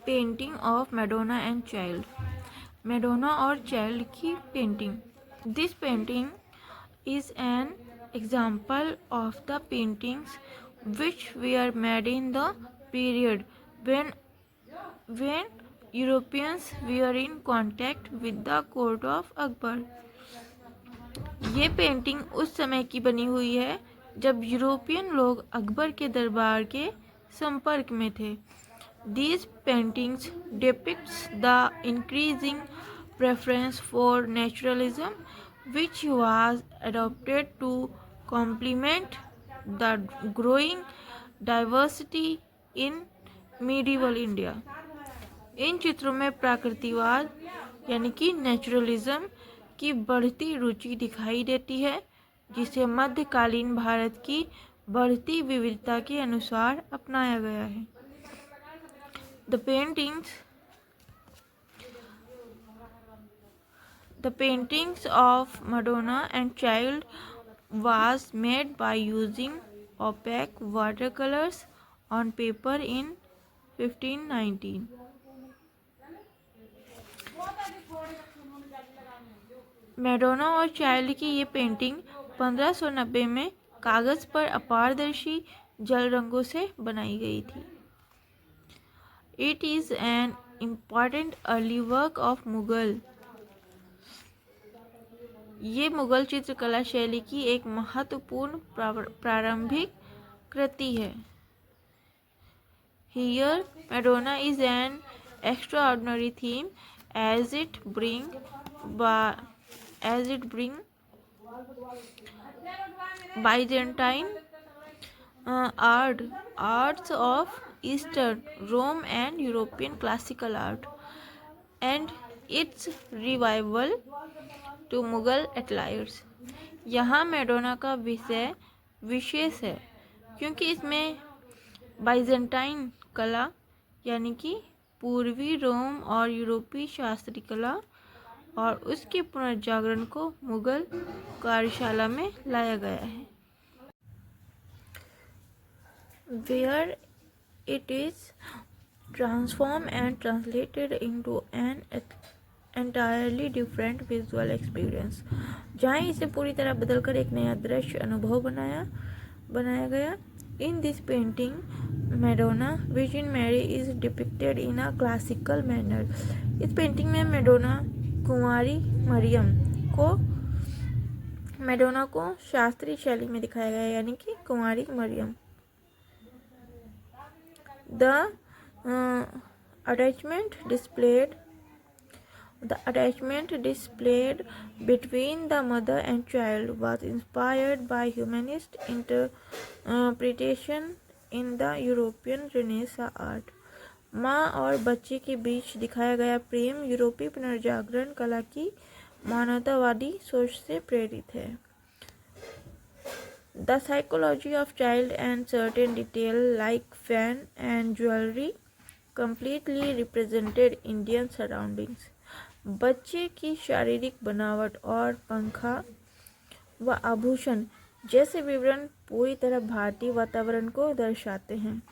Painting of Madonna and child. Madonna और child की painting. This painting is an example of the paintings which were made in the period when Europeans were in contact with the court of Akbar। ये painting उस समय की बनी हुई है जब यूरोपियन लोग अकबर के दरबार के संपर्क में थे। These paintings depicts the increasing preference for naturalism which was adopted to complement the growing diversity in medieval India। इन चित्रों में प्राकृतिकवाद यानी कि नेचुरलिज्म की बढ़ती रुचि दिखाई देती है जिसे मध्यकालीन भारत की बढ़ती विविधता के अनुसार अपनाया गया है। The paintings of Madonna and Child was made by using opaque watercolors on paper in 1519। Madonna और चाइल्ड की ये पेंटिंग 1590 में कागज पर अपारदर्शी जल रंगों से बनाई गई थी। It is an important early work of Mughal. ये मुगल चित्रकला शैली की एक महत्वपूर्ण प्रारंभिक कृति है। Here, Madonna is an extraordinary theme as it bring Byzantine arts of Eastern Rome and European classical art and its revival to Mughal attires। यहाँ Madonna का विषय विशेष है क्योंकि इसमें बाइजेंटाइन कला यानी कि पूर्वी रोम और यूरोपीय शास्त्रीय कला और उसके पुनर्जागरण को मुगल कार्यशाला में लाया गया है। Where it is transformed and translated into an entirely different visual experience। जहाँ इसे पूरी तरह बदलकर एक नया दृश्य अनुभव बनाया गया। In this painting, Madonna Virgin Mary is depicted in a classical manner। इस पेंटिंग में मैडोना को शास्त्रीय शैली में दिखाया गया है यानी कि कुंवारी Maryam. The attachment displayed between the mother and child was inspired by humanist interpretation in the European Renaissance art। माँ और बच्चे के बीच दिखाया गया प्रेम यूरोपीय पुनर्जागरण कला की मानवतावादी सोच से प्रेरित है। The psychology of child and certain detail like fan and jewelry completely represented Indian surroundings। बच्चे की शारीरिक बनावट और पंखा व आभूषण जैसे विवरण पूरी तरह भारतीय वातावरण को दर्शाते हैं।